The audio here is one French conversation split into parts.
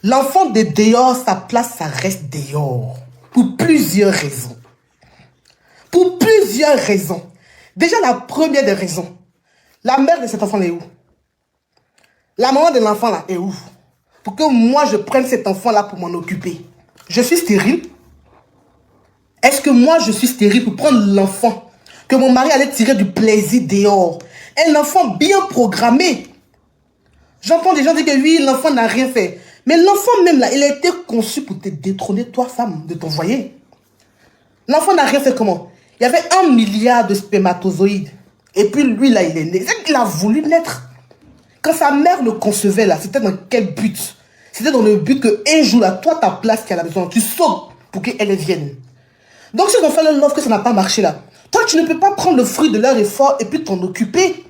L'enfant de dehors, sa place, ça reste dehors. Pour plusieurs raisons. Pour plusieurs raisons. Déjà, la première des raisons. La mère de cet enfant est où? La maman de l'enfant là est où? Pour que moi, je prenne cet enfant-là pour m'en occuper. Je suis stérile. Est-ce que moi, je suis stérile pour prendre l'enfant que mon mari allait tirer du plaisir dehors? Un enfant bien programmé. J'entends des gens dire que oui, l'enfant n'a rien fait. Mais l'enfant même là, il a été conçu pour te détrôner, toi, femme, de ton foyer. L'enfant n'a rien fait comment? Il y avait 1 milliard de spermatozoïdes. Et puis lui là, il est né. C'est qu'il a voulu naître. Quand sa mère le concevait là, c'était dans quel but? C'était dans le but qu'un jour là, toi, ta place qui a la maison, tu sautes pour qu'elle vienne. Donc si on fait le love que ça n'a pas marché là, toi, tu ne peux pas prendre le fruit de leur effort et puis t'en occuper.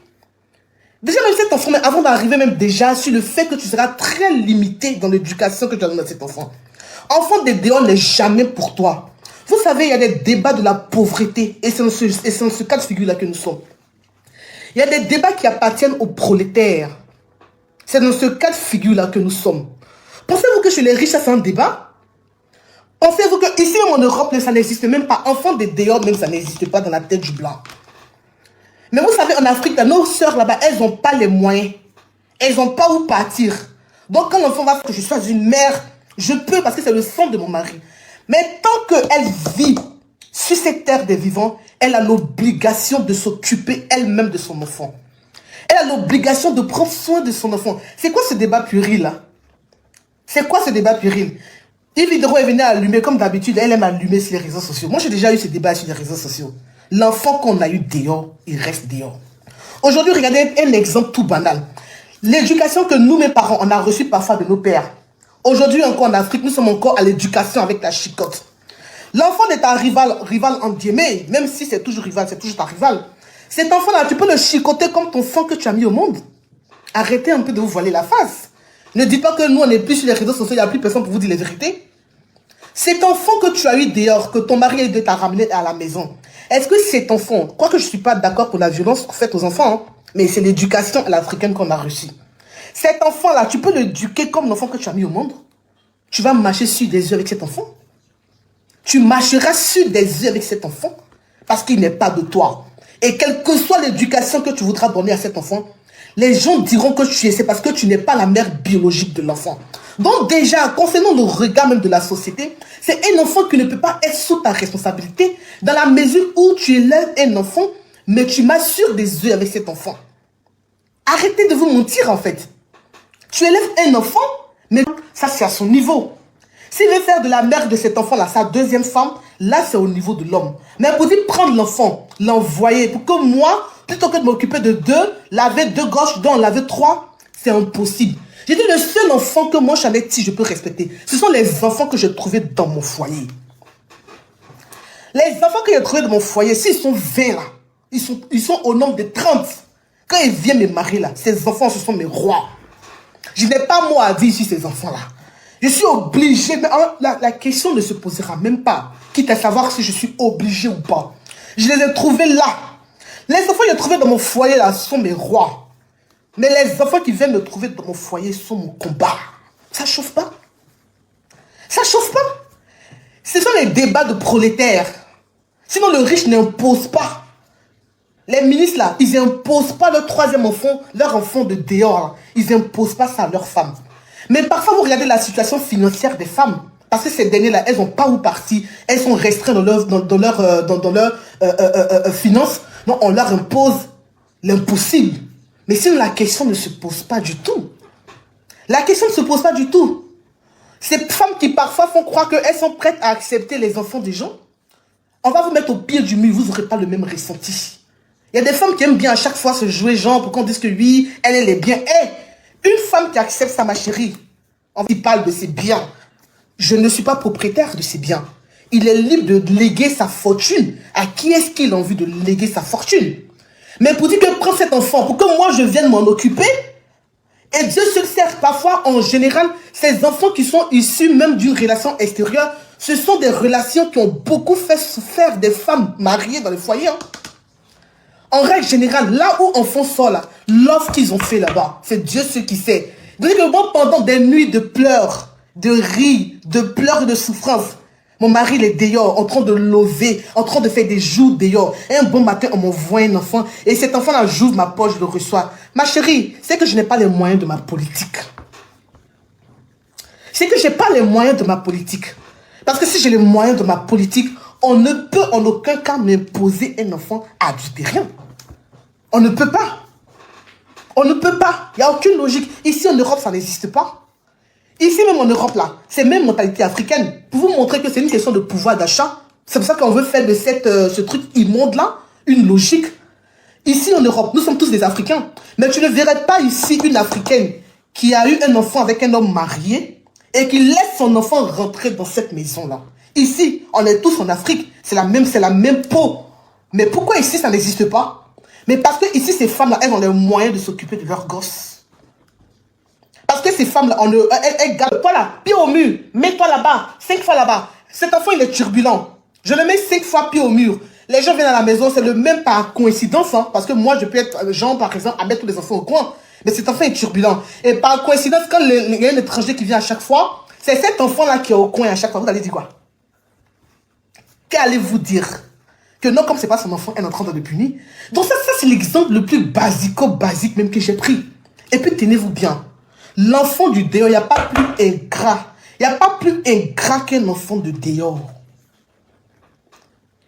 Déjà, même cet enfant, avant d'arriver même déjà sur le fait que tu seras très limité dans l'éducation que tu as donnée à cet enfant. Enfant de dehors n'est jamais pour toi. Vous savez, il y a des débats de la pauvreté et c'est dans ce cas de figure-là que nous sommes. Il y a des débats qui appartiennent aux prolétaires. C'est dans ce cas de figure-là que nous sommes. Pensez-vous que chez les riches, ça c'est un débat? Pensez-vous que ici en Europe, ça n'existe même pas. Enfant de dehors, même ça n'existe pas dans la tête du blanc. Mais vous savez, en Afrique, nos sœurs là-bas, elles n'ont pas les moyens. Elles n'ont pas où partir. Donc quand l'enfant va que je sois une mère, je peux parce que c'est le sang de mon mari. Mais tant qu'elle vit sur cette terre des vivants, elle a l'obligation de s'occuper elle-même de son enfant. Elle a l'obligation de prendre soin de son enfant. C'est quoi ce débat puéril là? C'est quoi ce débat puéril? Yves Hidro est venu allumer, comme d'habitude, elle aime allumer sur les réseaux sociaux. Moi, j'ai déjà eu ce débat sur les réseaux sociaux. L'enfant qu'on a eu dehors, il reste dehors. Aujourd'hui, regardez un exemple tout banal. L'éducation que nous, mes parents, on a reçue parfois de nos pères. Aujourd'hui, encore en Afrique, nous sommes encore à l'éducation avec la chicotte. L'enfant est un rival en guillemets, même si c'est toujours rival, c'est toujours ta rival. Cet enfant-là, tu peux le chicoter comme ton sang que tu as mis au monde. Arrêtez un peu de vous voiler la face. Ne dites pas que nous, on n'est plus sur les réseaux sociaux, il n'y a plus personne pour vous dire les vérités. Cet enfant que tu as eu dehors, que ton mari t'a ramené à la maison, est-ce que cet enfant, quoique je ne suis pas d'accord pour la violence faite aux enfants, hein, mais c'est l'éducation à l'africaine qu'on a reçue. Cet enfant-là, tu peux l'éduquer comme l'enfant que tu as mis au monde. Tu vas marcher sur des œufs avec cet enfant. Tu marcheras sur des œufs avec cet enfant parce qu'il n'est pas de toi. Et quelle que soit l'éducation que tu voudras donner à cet enfant, les gens diront que tu es, c'est parce que tu n'es pas la mère biologique de l'enfant. Donc déjà, concernant le regard même de la société, c'est un enfant qui ne peut pas être sous ta responsabilité dans la mesure où tu élèves un enfant, mais tu m'assures des œufs avec cet enfant. Arrêtez de vous mentir en fait. Tu élèves un enfant, mais ça c'est à son niveau. S'il veut faire de la mère de cet enfant-là sa deuxième femme, là c'est au niveau de l'homme. Mais pour dire prendre l'enfant, l'envoyer, pour que moi, plutôt que de m'occuper de 2, laver 2 gauches, dont laver 3, c'est impossible. J'ai dit le seul enfant que moi, Chanette, si je peux respecter, ce sont les enfants que j'ai trouvés dans mon foyer. Les enfants que j'ai trouvés dans mon foyer, s'ils sont 20 là, ils sont au nombre de 30. Quand ils viennent me marier là, ces enfants, ce sont mes rois. Je n'ai pas moi à dire sur ces enfants-là. Je suis obligé, mais la question ne se posera même pas, quitte à savoir si je suis obligé ou pas. Je les ai trouvés là. Les enfants que j'ai trouvés dans mon foyer là sont mes rois. Mais les enfants qui viennent me trouver dans mon foyer sont mon combat. Ça chauffe pas? Ça chauffe pas? Ce sont les débats de prolétaires. Sinon le riche n'impose pas. Les ministres là, ils n'imposent pas leur troisième enfant, leur enfant de dehors. Ils n'imposent pas ça à leurs femmes. Mais parfois, vous regardez la situation financière des femmes. Parce que ces dernières-là, elles n'ont pas où partir. Elles sont restreintes dans leurs finances. Donc, on leur impose l'impossible. Mais sinon, la question ne se pose pas du tout. La question ne se pose pas du tout. Ces femmes qui parfois font croire qu'elles sont prêtes à accepter les enfants des gens, on va vous mettre au pied du mur, vous n'aurez pas le même ressenti. Il y a des femmes qui aiment bien à chaque fois se jouer genre pour qu'on dise que oui, elle est bien. Une femme qui accepte ça, ma chérie, on parle de ses biens. Je ne suis pas propriétaire de ses biens. Il est libre de léguer sa fortune. À qui est-ce qu'il a envie de léguer sa fortune? Mais pour dire que prends cet enfant, pour que moi je vienne m'en occuper, et Dieu se sert parfois, en général, ces enfants qui sont issus même d'une relation extérieure, ce sont des relations qui ont beaucoup fait souffrir des femmes mariées dans les foyers. Hein. En règle générale, là où enfant sort là, l'offre qu'ils ont fait là-bas, c'est Dieu ce qui sait. Donc que moi, pendant des nuits de pleurs, de rire, de pleurs et de souffrance. Mon mari, il est dehors, en train de lever, en train de faire des jours dehors. Et un bon matin, on m'envoie un enfant. Et cet enfant-là, j'ouvre ma poche, je le reçois. Ma chérie, c'est que je n'ai pas les moyens de ma politique. C'est que je n'ai pas les moyens de ma politique. Parce que si j'ai les moyens de ma politique, on ne peut en aucun cas m'imposer un enfant adultérien. On ne peut pas. On ne peut pas. Il n'y a aucune logique. Ici en Europe, ça n'existe pas. Ici même en Europe, là, c'est même mentalité africaine. Pour vous montrer que c'est une question de pouvoir d'achat. C'est pour ça qu'on veut faire de ce truc immonde-là une logique. Ici en Europe, nous sommes tous des Africains. Mais tu ne verrais pas ici une Africaine qui a eu un enfant avec un homme marié et qui laisse son enfant rentrer dans cette maison-là. Ici, on est tous en Afrique. C'est la même peau. Mais pourquoi ici, ça n'existe pas? Mais parce que ici, ces femmes-là, elles ont les moyens de s'occuper de leurs gosses. Parce que ces femmes-là, elles gardent. Toi là, pied au mur, mets-toi là-bas, 5 fois là-bas. Cet enfant, il est turbulent. Je le mets 5 fois pied au mur. Les gens viennent à la maison, c'est le même par coïncidence, hein, parce que moi, je peux être genre, par exemple, à mettre tous les enfants au coin. Mais cet enfant est turbulent. Et par coïncidence, quand il y a un étranger qui vient à chaque fois, c'est cet enfant-là qui est au coin à chaque fois. Vous allez dire quoi? Qu'allez-vous dire? Que non, comme c'est pas son enfant, elle est en train de le punir. Donc ça c'est l'exemple le plus basique même que j'ai pris. Et puis tenez-vous bien. L'enfant du dehors, il n'y a pas plus ingrat. Il n'y a pas plus ingrat qu'un enfant de dehors.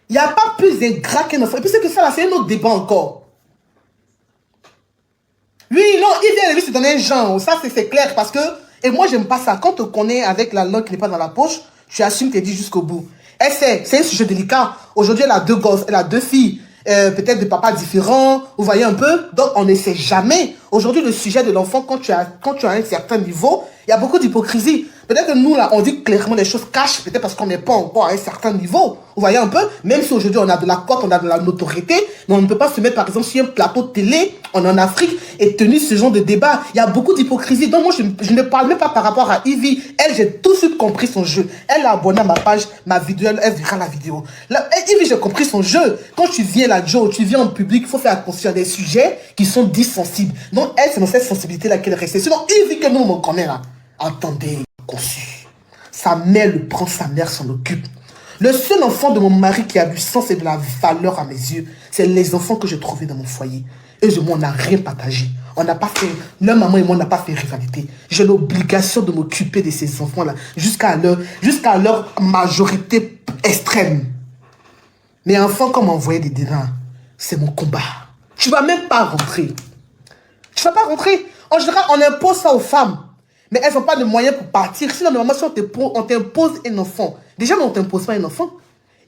Il n'y a pas plus ingrat qu'un enfant. Et puis c'est que ça là, c'est un autre débat encore. Oui, non, il vient de lui se donner un genre. Ça c'est clair parce que... Et moi j'aime pas ça. Quand on connaît avec la langue qui n'est pas dans la poche, tu assumes qu'elle dit jusqu'au bout. Elle sait, c'est un sujet délicat. Aujourd'hui, elle a 2 gosses, elle a 2 filles, peut-être de papas différents, vous voyez un peu. Donc, on ne sait jamais. Aujourd'hui, le sujet de l'enfant, quand tu as un certain niveau, il y a beaucoup d'hypocrisie. Peut-être que nous, là, on dit clairement les choses cachent, peut-être parce qu'on n'est pas encore à un certain niveau. Vous voyez un peu? Même si aujourd'hui, on a de la cote, on a de la notoriété, mais on ne peut pas se mettre, par exemple, sur un plateau de télé, on est en Afrique, et tenir ce genre de débat. Il y a beaucoup d'hypocrisie. Donc, moi, je ne parle même pas par rapport à Ivy. Elle, j'ai tout de suite compris son jeu. Elle a abonné à ma page, ma vidéo, elle verra la vidéo. Là, Ivy, j'ai compris son jeu. Quand tu viens là, Joe, tu viens en public, il faut faire attention à des sujets qui sont dits sensibles. Donc, elle, c'est dans cette sensibilité-là qu'elle reste. Sinon, Ivy, que nous, on connaît là. Attendez, conçu. Sa mère le prend, sa mère s'en occupe. Le seul enfant de mon mari qui a du sens et de la valeur à mes yeux, c'est les enfants que j'ai trouvés dans mon foyer. Et moi, on n'a rien partagé. On n'a pas fait, leur maman et moi, on n'a pas fait rivalité. J'ai l'obligation de m'occuper de ces enfants-là jusqu'à leur majorité extrême. Mais enfant, comme envoyer des délins, c'est mon combat. Tu ne vas même pas rentrer. Tu ne vas pas rentrer. En général, on impose ça aux femmes. Mais elles n'ont pas de moyens pour partir. Sinon, normalement, si on t'impose un enfant, déjà, on ne t'impose pas un enfant.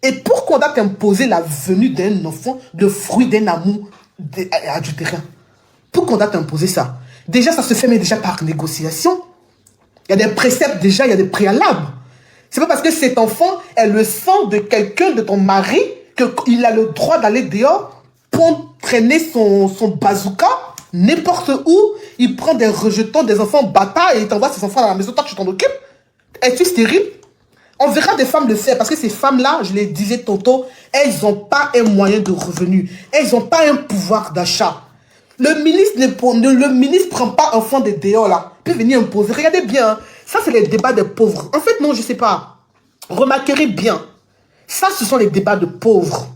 Et pourquoi on doit t'imposer la venue d'un enfant, le fruit d'un amour adultérien? Pourquoi on doit t'imposer ça? Déjà, ça se fait mais déjà par négociation. Il y a des préceptes déjà, il y a des préalables. C'est pas parce que cet enfant est le sang de quelqu'un, de ton mari, qu'il a le droit d'aller dehors pour traîner son bazooka n'importe où. Il prend des rejetons, des enfants bâtards et il t'envoie ces enfants à la maison. Toi, tu t'en occupes. Es-tu stérile? On verra des femmes le faire parce que ces femmes-là, je les disais tantôt, elles n'ont pas un moyen de revenu. Elles n'ont pas un pouvoir d'achat. Le ministre ne prend pas enfant de dehors là. Il peut venir imposer. Regardez bien. Hein. Ça, c'est les débats des pauvres. En fait, non, je ne sais pas. Remarquez bien. Ça, ce sont les débats de pauvres.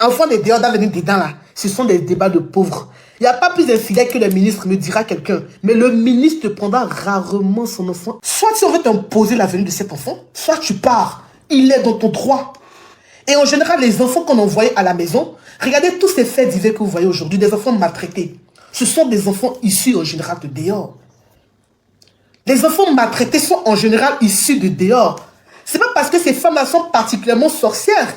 Enfant de dehors doit venir dedans là. Ce sont des débats de pauvres. Il n'y a pas plus infidèle que le ministre, me dira quelqu'un. Mais le ministre prendra rarement son enfant. Soit si on veut t'imposer la venue de cet enfant, soit tu pars. Il est dans ton droit. Et en général, les enfants qu'on envoyait à la maison, regardez tous ces faits divers que vous voyez aujourd'hui, des enfants maltraités. Ce sont des enfants issus en général de dehors. Les enfants maltraités sont en général issus de dehors. Ce n'est pas parce que ces femmes-là sont particulièrement sorcières.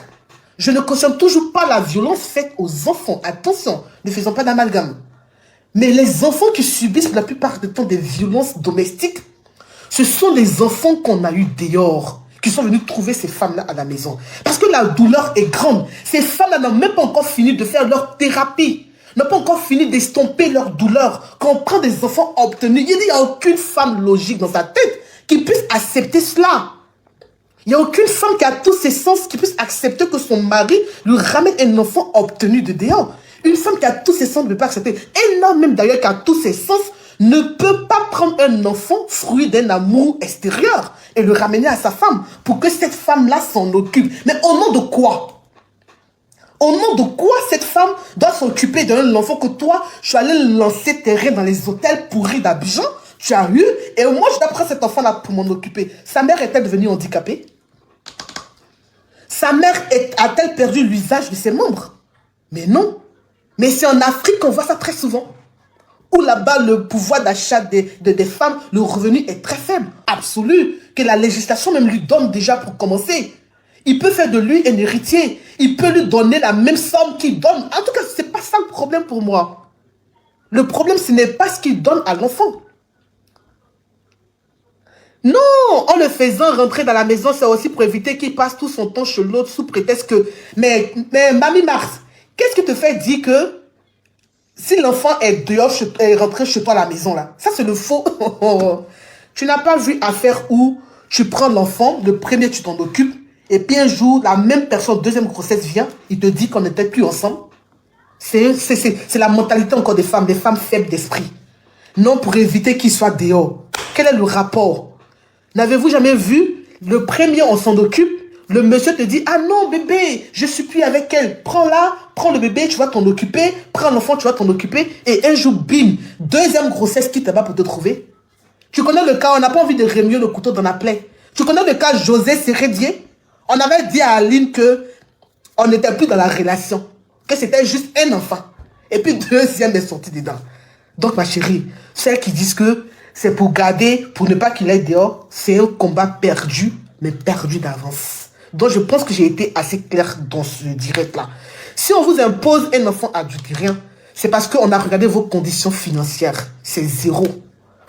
Je ne cautionne toujours pas la violence faite aux enfants. Attention, ne faisons pas d'amalgame. Mais les enfants qui subissent la plupart du temps des violences domestiques, ce sont les enfants qu'on a eu dehors, qui sont venus trouver ces femmes-là à la maison. Parce que la douleur est grande. Ces femmes-là n'ont même pas encore fini de faire leur thérapie, n'ont pas encore fini d'estomper leur douleur. Quand on prend des enfants obtenus, il n'y a aucune femme logique dans sa tête qui puisse accepter cela. Il n'y a aucune femme qui a tous ses sens qui puisse accepter que son mari lui ramène un enfant obtenu de dehors. Une femme qui a tous ses sens ne peut pas accepter. Un homme même d'ailleurs qui a tous ses sens ne peut pas prendre un enfant fruit d'un amour extérieur et le ramener à sa femme pour que cette femme-là s'en occupe. Mais au nom de quoi? Au nom de quoi cette femme doit s'occuper d'un enfant que toi, tu allais lancer terrer dans les hôtels pourris d'Abidjan, tu as eu, et moi je dois prendre cet enfant-là pour m'en occuper. Sa mère est-elle devenue handicapée? Sa mère a-t-elle perdu l'usage de ses membres? Mais non. Mais c'est en Afrique qu'on voit ça très souvent. Où là-bas, le pouvoir d'achat des femmes, le revenu est très faible, absolu, que la législation même lui donne déjà pour commencer. Il peut faire de lui un héritier. Il peut lui donner la même somme qu'il donne. En tout cas, ce n'est pas ça le problème pour moi. Le problème, ce n'est pas ce qu'il donne à l'enfant. Non, en le faisant rentrer dans la maison, c'est aussi pour éviter qu'il passe tout son temps chez l'autre sous prétexte que... Mais Mamie Mars, qu'est-ce qui te fait dire que si l'enfant est dehors, est rentré chez toi à la maison là, ça c'est le faux. Tu n'as pas vu affaire où tu prends l'enfant, le premier tu t'en occupes, et puis un jour, la même personne, deuxième grossesse vient, il te dit qu'on n'était plus ensemble. C'est la mentalité encore des femmes faibles d'esprit. Non, pour éviter qu'il soit dehors. Quel est le rapport? N'avez-vous jamais vu, le premier on s'en occupe, le monsieur te dit, ah non bébé, je suis plus avec elle, prends-la, prends le bébé, tu vas t'en occuper, prends l'enfant, tu vas t'en occuper, et un jour, bim, deuxième grossesse qui te bat pour te trouver. Tu connais le cas, on n'a pas envie de remuer le couteau dans la plaie. Tu connais le cas José Sérédier? On avait dit à Aline que on n'était plus dans la relation, que c'était juste un enfant. Et puis deuxième est sorti dedans. Donc ma chérie, celles qui disent que c'est pour garder, pour ne pas qu'il aille dehors, c'est un combat perdu, mais perdu d'avance. Donc je pense que j'ai été assez clair dans ce direct-là. Si on vous impose un enfant adultérien, c'est parce qu'on a regardé vos conditions financières. C'est zéro.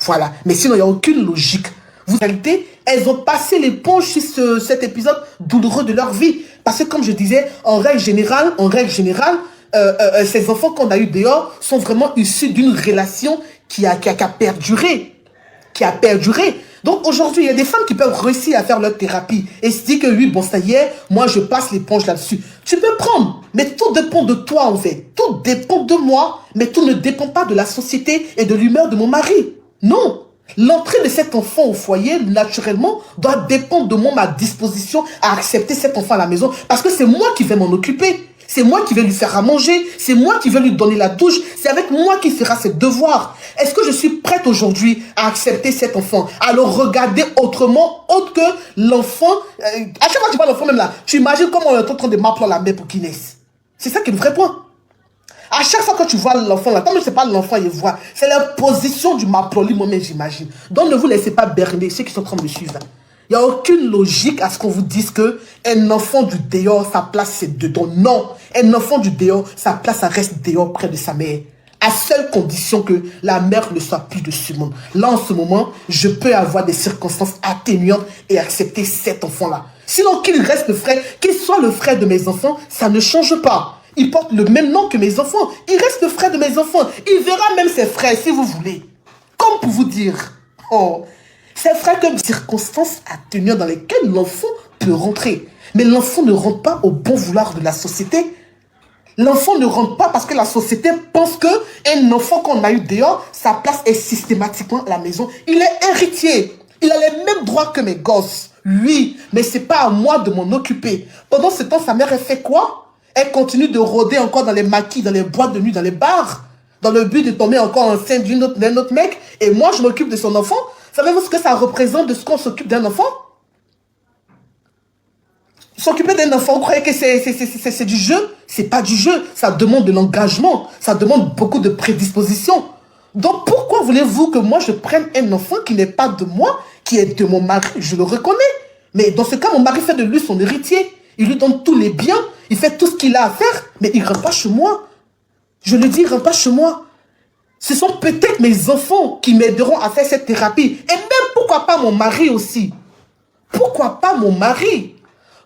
Voilà. Mais sinon, il n'y a aucune logique. Vous réalité, elles ont passé l'éponge sur cet épisode douloureux de leur vie. Parce que comme je disais, en règle générale, ces enfants qu'on a eu dehors sont vraiment issus d'une relation qui a perduré. Qui a perduré. Donc aujourd'hui, il y a des femmes qui peuvent réussir à faire leur thérapie et se dire que oui, bon, ça y est, moi je passe l'éponge là-dessus. Tu peux prendre, mais tout dépend de toi en fait. Tout dépend de moi, mais tout ne dépend pas de la société et de l'humeur de mon mari. Non. L'entrée de cet enfant au foyer, naturellement, doit dépendre de moi, ma disposition à accepter cet enfant à la maison. Parce que c'est moi qui vais m'en occuper. C'est moi qui vais lui faire à manger. C'est moi qui vais lui donner la douche. C'est avec moi qu'il fera ses devoirs. Est-ce que je suis prête aujourd'hui à accepter cet enfant? À le regarder autrement, autre que l'enfant. À chaque fois que tu vois l'enfant même là, tu imagines comment on est en train de m'appeler la mère pour qu'il naisse. C'est ça qui est le vrai point. À chaque fois que tu vois l'enfant là, tant que c'est pas l'enfant, il voit. C'est la position du maploli, moi-même, j'imagine. Donc ne vous laissez pas berner, ceux qui sont en train de me suivre là. Il n'y a aucune logique à ce qu'on vous dise que un enfant du dehors, sa place c'est dedans. Non, un enfant du dehors, sa place ça reste dehors près de sa mère. À seule condition que la mère ne soit plus de ce monde. Là, en ce moment, je peux avoir des circonstances atténuantes et accepter cet enfant-là. Sinon, qu'il reste le frère, qu'il soit le frère de mes enfants, ça ne change pas. Il porte le même nom que mes enfants. Il reste le frère de mes enfants. Il verra même ses frères, si vous voulez. Comme pour vous dire. Oh, ses frères comme circonstances atténuantes dans lesquelles l'enfant peut rentrer. Mais l'enfant ne rentre pas au bon vouloir de la société. L'enfant ne rentre pas parce que la société pense qu'un enfant qu'on a eu dehors, sa place est systématiquement à la maison. Il est héritier. Il a les mêmes droits que mes gosses. Oui, mais c'est pas à moi de m'en occuper. Pendant ce temps, sa mère, elle fait quoi? Elle continue de rôder encore dans les maquis, dans les boîtes de nuit, dans les bars, dans le but de tomber encore enceinte d'un autre mec. Et moi, je m'occupe de son enfant. Savez-vous ce que ça représente de ce qu'on s'occupe d'un enfant? S'occuper d'un enfant, vous croyez que c'est du jeu? C'est pas du jeu. Ça demande de l'engagement. Ça demande beaucoup de prédisposition. Donc, pourquoi voulez-vous que moi, je prenne un enfant qui n'est pas de moi, qui est de mon mari? Je le reconnais. Mais dans ce cas, mon mari fait de lui son héritier. Il lui donne tous les biens. Il fait tout ce qu'il a à faire. Mais il ne rentre pas chez moi. Je le dis, il ne rentre pas chez moi. Ce sont peut-être mes enfants qui m'aideront à faire cette thérapie. Et même, pourquoi pas mon mari aussi? Pourquoi pas mon mari?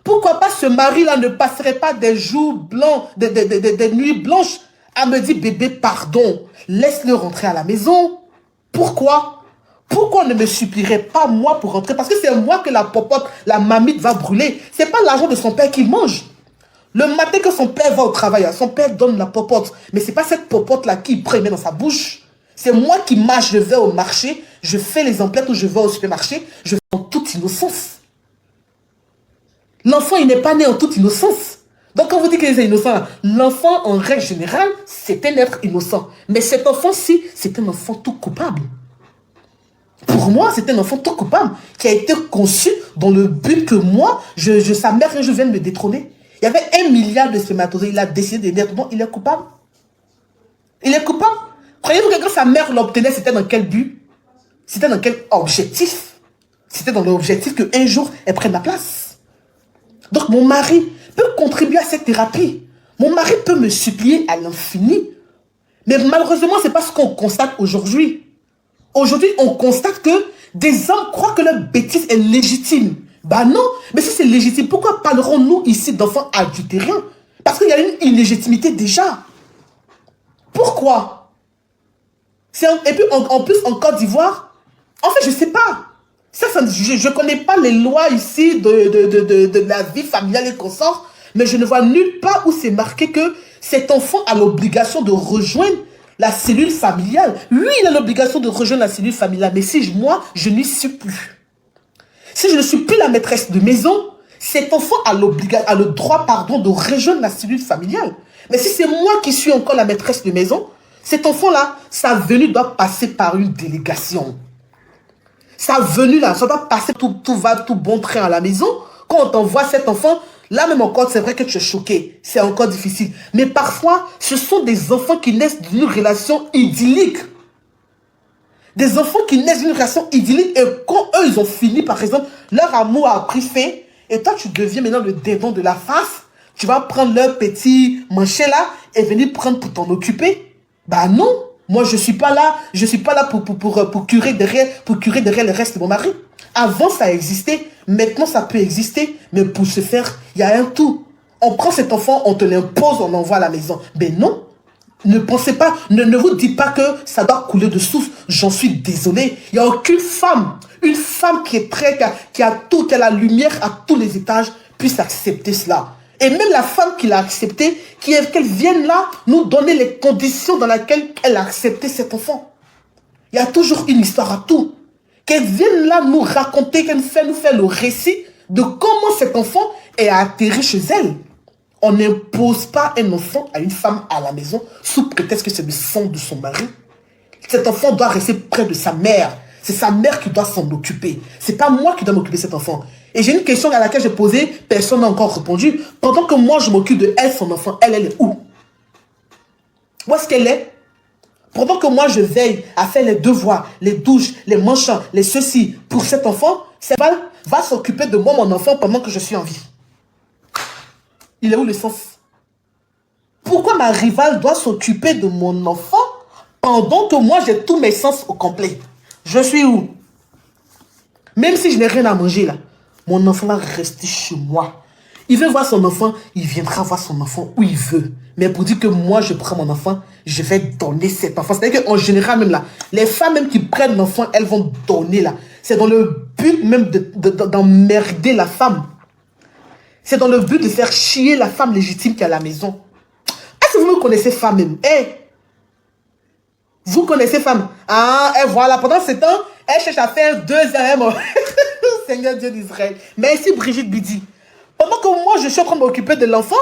Pourquoi pas ce mari-là ne passerait pas des jours blancs, des nuits blanches à me dire, bébé, pardon, laisse-le rentrer à la maison. Pourquoi? Pourquoi on ne me supplierait pas moi pour rentrer? Parce que c'est moi que la popote, la mamite va brûler. C'est pas l'argent de son père qu'il mange. Le matin que son père va au travail, son père donne la popote. Mais c'est pas cette popote-là qu'il prend dans sa bouche. C'est moi qui marche, je vais au marché, je fais les emplettes ou je vais au supermarché, je fais en toute innocence. L'enfant, il n'est pas né en toute innocence. Donc, quand vous dites qu'il est innocent, l'enfant, en règle générale, c'est un être innocent. Mais cet enfant-ci, c'est un enfant tout coupable. Pour moi, c'est un enfant tout coupable qui a été conçu dans le but que moi, sa mère, je viens de me détrôner. Il y avait 1 milliard de spermatozoïdes, il a décidé de naître. Non, il est coupable. Il est coupable. Croyez-vous que quand sa mère l'obtenait, c'était dans quel but? C'était dans quel objectif? C'était dans l'objectif qu'un jour, elle prenne ma place. Donc, mon mari peut contribuer à cette thérapie. Mon mari peut me supplier à l'infini. Mais malheureusement, ce n'est pas ce qu'on constate aujourd'hui. Aujourd'hui, on constate que des hommes croient que leur bêtise est légitime. Bah non, mais si c'est légitime, pourquoi parlerons-nous ici d'enfants adultériens? Parce qu'il y a une illégitimité déjà. Pourquoi? Et puis, en plus, en Côte d'Ivoire, en fait, je ne sais pas. Je ne connais pas les lois ici de la vie familiale et consorts, mais je ne vois nulle part où c'est marqué que cet enfant a l'obligation de rejoindre la cellule familiale. Oui, il a l'obligation de rejoindre la cellule familiale, mais si moi, je n'y suis plus. Si je ne suis plus la maîtresse de maison, cet enfant a le droit, de rejoindre la cellule familiale. Mais si c'est moi qui suis encore la maîtresse de maison, cet enfant-là, sa venue doit passer par une délégation. Sa venue là, ça doit passer tout bon train à la maison. Quand on t'envoie cet enfant, là même encore, c'est vrai que tu es choqué. C'est encore difficile. Mais parfois, ce sont des enfants qui naissent d'une relation idyllique. Des enfants qui naissent d'une relation idyllique et quand eux, ils ont fini, par exemple, leur amour a pris fin, et toi, tu deviens maintenant le démon de la face, tu vas prendre leur petit manchet là et venir prendre pour t'en occuper. Bah non, moi je suis pas là pour curer derrière le reste de mon mari. Avant ça existait, maintenant ça peut exister, mais pour ce faire, il y a un tout. On prend cet enfant, on te l'impose, on l'envoie à la maison. Mais non, ne pensez pas, ne vous dites pas que ça doit couler de source. J'en suis désolé. Il n'y a aucune femme, une femme qui est prête, qui a la lumière à tous les étages, puisse accepter cela. Et même la femme qui l'a accepté, qu'elle vienne là nous donner les conditions dans lesquelles elle a accepté cet enfant. Il y a toujours une histoire à tout. Qu'elle vienne là nous raconter, qu'elle nous fait le récit de comment cet enfant est atterri chez elle. On n'impose pas un enfant à une femme à la maison sous prétexte que c'est le sang de son mari. Cet enfant doit rester près de sa mère. C'est sa mère qui doit s'en occuper. C'est pas moi qui dois m'occuper de cet enfant. Et j'ai une question à laquelle j'ai posée, personne n'a encore répondu. Pendant que moi, je m'occupe de elle, son enfant, elle est où? Où est-ce qu'elle est? Pendant que moi, je veille à faire les devoirs, les douches, les manchants, les ceci pour cet enfant, Sebal va s'occuper de moi, mon enfant, pendant que je suis en vie. Il est où le sens? Pourquoi ma rivale doit s'occuper de mon enfant pendant que moi, j'ai tous mes sens au complet? Je suis où? Même si je n'ai rien à manger là, mon enfant va rester chez moi. Il veut voir son enfant, il viendra voir son enfant où il veut. Mais pour dire que moi, je prends mon enfant, je vais donner cet enfant. C'est-à-dire qu'en général, même là, les femmes même qui prennent l'enfant, elles vont donner là. C'est dans le but même d'emmerder la femme. C'est dans le but de faire chier la femme légitime qui est à la maison. Est-ce que vous me connaissez, femme même? Vous connaissez femme? Ah, et voilà, pendant ce temps, elle cherche à faire 2 ans. Seigneur Dieu d'Israël. Merci Brigitte Bidi. Pendant que moi, je suis en train de m'occuper de l'enfant,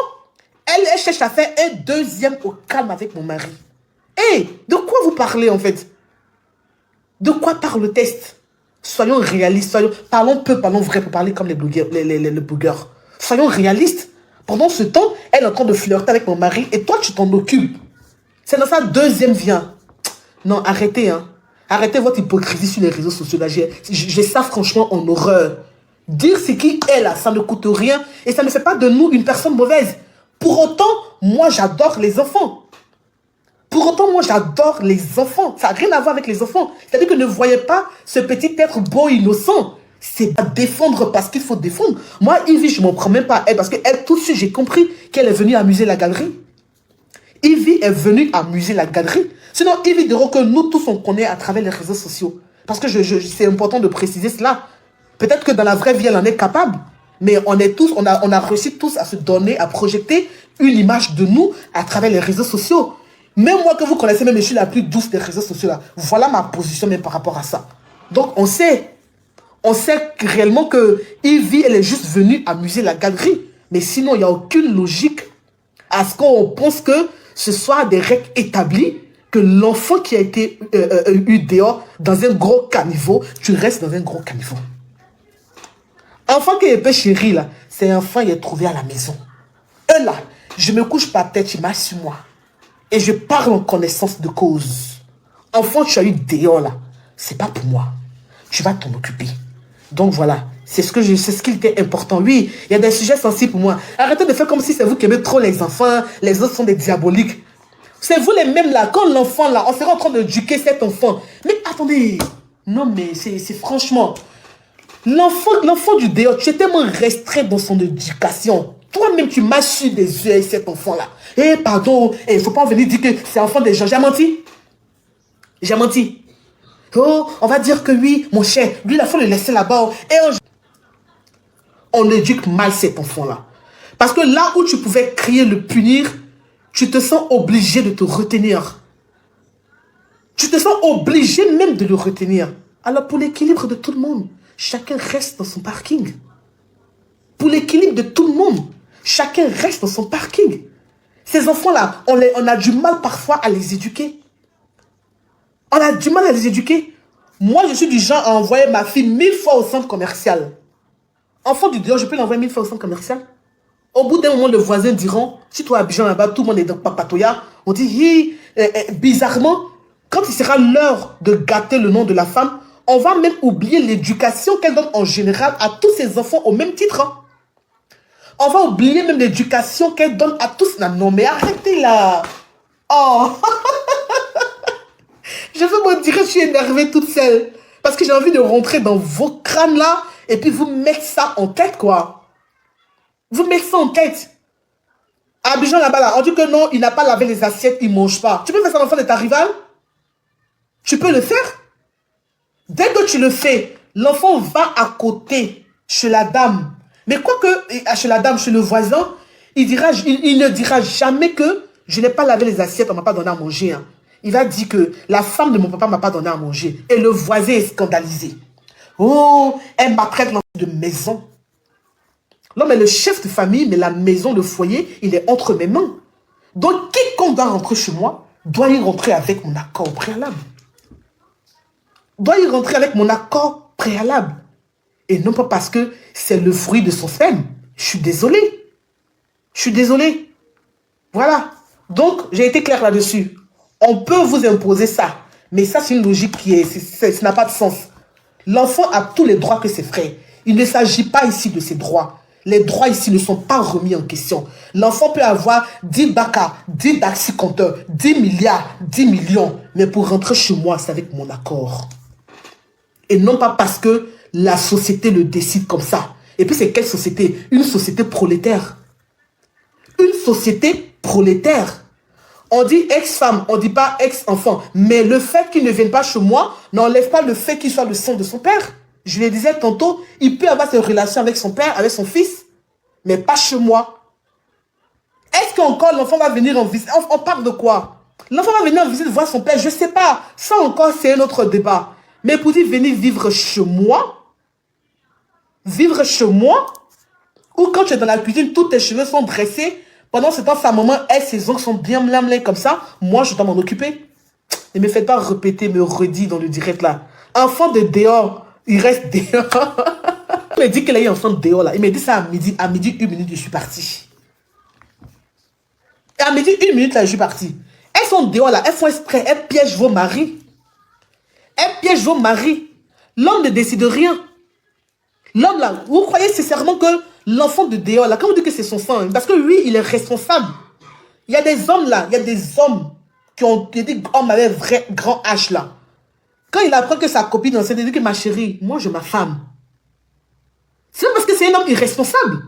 elle cherche à faire un 2e au calme avec mon mari. De quoi vous parlez en fait? De quoi parle le test? Soyons réalistes, parlons peu, parlons vrai pour parler comme les blogueurs. Soyons réalistes. Pendant ce temps, elle est en train de flirter avec mon mari et toi, tu t'en occupes. C'est dans sa 2e vie. Non, arrêtez. Arrêtez votre hypocrisie sur les réseaux sociaux. Là, j'ai ça franchement en horreur. Dire c'est qui est là, ça ne coûte rien et ça ne fait pas de nous une personne mauvaise. Pour autant, moi, j'adore les enfants. Pour autant, moi, j'adore les enfants. Ça n'a rien à voir avec les enfants. C'est-à-dire que ne voyez pas ce petit être beau, innocent. C'est pas défendre parce qu'il faut défendre. Moi, Ivy, je ne m'en prends même pas à elle parce qu'elle, tout de suite, j'ai compris qu'elle est venue amuser la galerie. Ivy est venue amuser la galerie. Sinon, Ivy dira que nous tous, on connaît à travers les réseaux sociaux. Parce que c'est important de préciser cela. Peut-être que dans la vraie vie, elle en est capable. Mais on a réussi tous à se donner, à projeter une image de nous à travers les réseaux sociaux. Même moi que vous connaissez, même je suis la plus douce des réseaux sociaux là. Voilà ma position même par rapport à ça. Donc on sait réellement que Ivy, elle est juste venue amuser la galerie. Mais sinon, il n'y a aucune logique à ce qu'on pense que ce soit des règles établies, que l'enfant qui a été eu dehors dans un gros caniveau, tu restes dans un gros caniveau. Enfant qui est peu chéri là, c'est un enfant qui est trouvé à la maison. Eux là, je me couche par tête, il marche sur moi. Et je parle en connaissance de cause. Enfant, tu as eu dehors là, c'est pas pour moi. Tu vas t'en occuper. Donc voilà, c'est ce qu'il était important. Oui, il y a des sujets sensibles pour moi. Arrêtez de faire comme si c'est vous qui aimez trop les enfants, les autres sont des diaboliques. C'est vous les mêmes là, quand l'enfant là, on serait en train d'éduquer cet enfant. Mais attendez, non mais c'est franchement, l'enfant du dehors, tu es tellement restreint dans son éducation. Toi-même, tu m'as su des yeux avec cet enfant-là. Eh, pardon, il ne faut pas venir dire que c'est enfant des gens. J'ai menti. J'ai menti. Oh, on va dire que oui, mon cher, lui, il faut le laisser là-bas. Et on éduque mal cet enfant-là. Parce que là où tu pouvais crier, le punir, tu te sens obligé de te retenir. Tu te sens obligé même de le retenir. Alors pour l'équilibre de tout le monde, chacun reste dans son parking. Pour l'équilibre de tout le monde, chacun reste dans son parking. Ces enfants-là, on a du mal parfois à les éduquer. On a du mal à les éduquer. Moi, je suis du genre à envoyer ma fille 1000 fois au centre commercial. Enfant du dehors, je peux l'envoyer 1000 fois au centre commercial. Au bout d'un moment, les voisins diront, si toi, Abidjan là-bas, tout le monde est dans Papatoya, on dit, bizarrement, quand il sera l'heure de gâter le nom de la femme, on va même oublier l'éducation qu'elle donne en général à tous ses enfants au même titre. Hein. On va oublier même l'éducation qu'elle donne à tous. Non, mais arrêtez là. Oh. Je veux me dire que je suis énervée toute seule. Parce que j'ai envie de rentrer dans vos crânes là et puis vous mettre ça en tête, quoi. Vous mettez ça en tête. Abidjan là-bas, là, on dit que non, il n'a pas lavé les assiettes, il ne mange pas. Tu peux faire ça à l'enfant de ta rivale? Tu peux le faire? Dès que tu le fais, l'enfant va à côté, chez la dame. Mais quoique, chez la dame, chez le voisin, il ne dira jamais que je n'ai pas lavé les assiettes, on ne m'a pas donné à manger. Hein. Il va dire que la femme de mon papa ne m'a pas donné à manger. Et le voisin est scandalisé. Oh, elle m'apprête l'enfant de maison. L'homme est le chef de famille, mais la maison, le foyer, il est entre mes mains. Donc, quiconque doit rentrer chez moi, doit y rentrer avec mon accord préalable. Doit y rentrer avec mon accord préalable. Et non pas parce que c'est le fruit de son sperme. Je suis désolé. Je suis désolé. Voilà. Donc, j'ai été clair là-dessus. On peut vous imposer ça. Mais ça, c'est une logique ça n'a pas de sens. L'enfant a tous les droits que ses frères. Il ne s'agit pas ici de ses droits. Les droits ici ne sont pas remis en question. L'enfant peut avoir 10 baka, 10 taxi compteurs, 10 milliards, 10 millions. Mais pour rentrer chez moi, c'est avec mon accord. Et non pas parce que la société le décide comme ça. Et puis c'est quelle société? Une société prolétaire. Une société prolétaire. On dit ex-femme, on ne dit pas ex-enfant. Mais le fait qu'il ne vienne pas chez moi n'enlève pas le fait qu'il soit le sang de son père. Je le disais tantôt, il peut avoir ses relations avec son père, avec son fils, mais pas chez moi. Est-ce qu'encore l'enfant va venir en visite? On parle de quoi? L'enfant va venir en visite voir son père, je ne sais pas. Ça encore, c'est un autre débat. Mais pour dire venir vivre chez moi, ou quand tu es dans la cuisine, tous tes cheveux sont dressés, pendant ce temps, sa maman et ses ongles sont bien mlamlés comme ça, moi, je dois m'en occuper. Ne me faites pas répéter, me redire dans le direct là. Enfant de dehors, il reste dehors. Il me dit qu'il a eu un enfant de dehors là. Il me dit ça à midi 1 minute, je suis parti. Et à midi 1 minute là, je suis parti. Elles sont dehors là, elles font exprès, elles piègent vos maris. Elles piègent vos maris. L'homme ne décide rien. L'homme là, vous croyez sincèrement que l'enfant de dehors là, quand vous dites que c'est son sang, parce que lui, il est responsable. Il y a des hommes là, il y a des hommes qui ont dit hommes avec vrai grand H là. Quand il apprend que sa copine enceinte, il dit que ma chérie, moi je ma femme. C'est parce que c'est un homme irresponsable.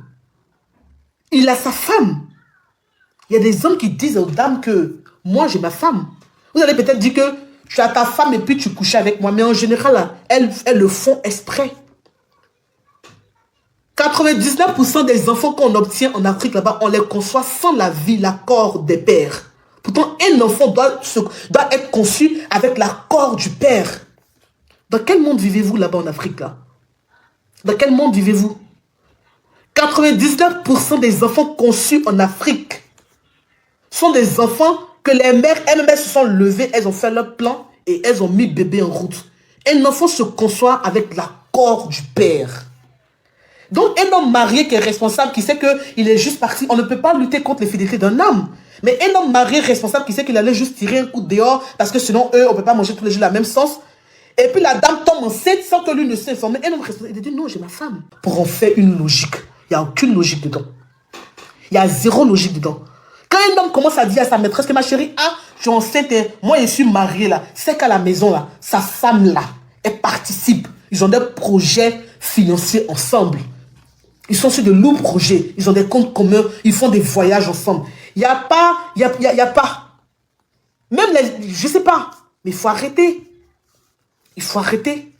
Il a sa femme. Il y a des hommes qui disent aux dames que moi j'ai ma femme. Vous allez peut-être dire que tu as ta femme et puis tu couches avec moi. Mais en général, là, elles le font exprès. 99% des enfants qu'on obtient en Afrique là-bas, on les conçoit sans l'avis, l'accord des pères. Pourtant, un enfant doit être conçu avec l'accord du père. Dans quel monde vivez-vous là-bas en Afrique, là? Dans quel monde vivez-vous? 99% des enfants conçus en Afrique sont des enfants que les mères elles-mêmes se sont levées, elles ont fait leur plan et elles ont mis bébé en route. Un enfant se conçoit avec l'accord du père. Donc un homme marié qui est responsable, qui sait qu'il est juste parti, on ne peut pas lutter contre les fidélités d'un homme. Mais un homme marié responsable qui sait qu'il allait juste tirer un coup dehors parce que sinon eux, on ne peut pas manger tous les jours la même sauce. Et puis la dame tombe enceinte sans que lui ne s'informe. Un homme responsable, il dit non, j'ai ma femme. Pour en faire une logique, il n'y a aucune logique dedans. Il y a zéro logique dedans. Quand un homme commence à dire à sa maîtresse que ma chérie, ah, je suis enceinte, moi je suis marié là, c'est qu'à la maison là, sa femme là, elle participe. Ils ont des projets financiers ensemble. Ils sont sur de lourds projets, ils ont des comptes communs, ils font des voyages ensemble. Il n'y a pas, même les, je sais pas, mais il faut arrêter. Il faut arrêter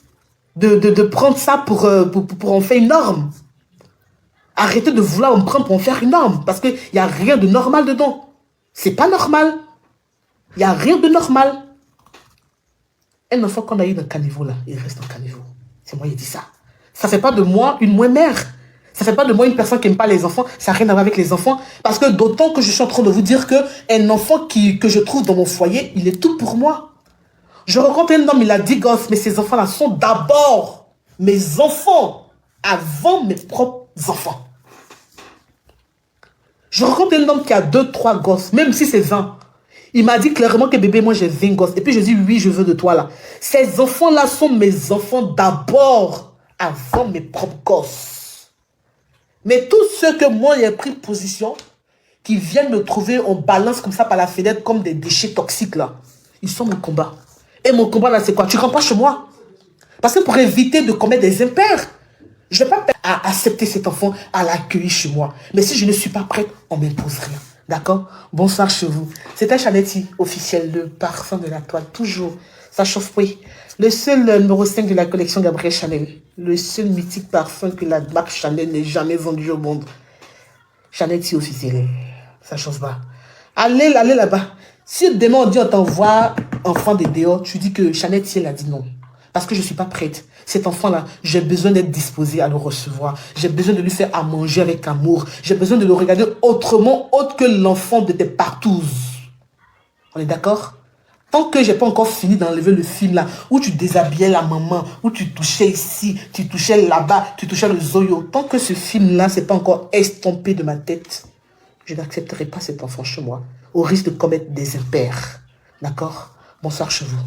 de prendre ça pour en faire une norme. Arrêtez de vouloir en prendre pour en faire une norme. Parce qu'il n'y a rien de normal dedans. C'est pas normal. Il n'y a rien de normal. Un enfant qu'on a eu dans le caniveau, là, il reste dans le caniveau. C'est moi qui dis ça. Ça ne fait pas de moi une moins mère. Ça ne fait pas de moi une personne qui n'aime pas les enfants. Ça n'a rien à voir avec les enfants. Parce que d'autant que je suis en train de vous dire qu'un enfant que je trouve dans mon foyer, il est tout pour moi. Je rencontre un homme, il a 10 gosses, mais ces enfants-là sont d'abord mes enfants avant mes propres enfants. Je rencontre un homme qui a 2, 3 gosses, même si c'est 20. Il m'a dit clairement que bébé, moi j'ai 20 gosses. Et puis je dis oui, je veux de toi là. Ces enfants-là sont mes enfants d'abord avant mes propres gosses. Mais tous ceux que moi j'ai pris position, qui viennent me trouver en balance comme ça par la fenêtre, comme des déchets toxiques là, ils sont mon combat. Et mon combat là, c'est quoi? Tu rentres pas chez moi. Parce que pour éviter de commettre des impairs, je ne vais pas accepter cet enfant, à l'accueillir chez moi. Mais si je ne suis pas prête, on ne m'impose rien. D'accord? Bonsoir chez vous. C'était Chanetti, officiel, le parfum de la toile. Toujours. Ça chauffe, oui. Le seul numéro 5 de la collection Gabriel Chanel. Le seul mythique parfum que la marque Chanel n'ait jamais vendu au monde. Chanetti, officiel. Ça chauffe pas. Allez là-bas. Si demain on dit on t'envoie enfant de dehors, tu dis que Chanetti, elle a dit non. Parce que je ne suis pas prête. Cet enfant-là, j'ai besoin d'être disposée à le recevoir. J'ai besoin de lui faire à manger avec amour. J'ai besoin de le regarder autrement, autre que l'enfant de tes partous. On est d'accord? Tant que je n'ai pas encore fini d'enlever le film là, où tu déshabillais la maman, où tu touchais ici, tu touchais là-bas, tu touchais le zoyo. Tant que ce film-là, ce n'est pas encore estompé de ma tête, je n'accepterai pas cet enfant chez moi, au risque de commettre des impairs. D'accord? Bonsoir chez vous.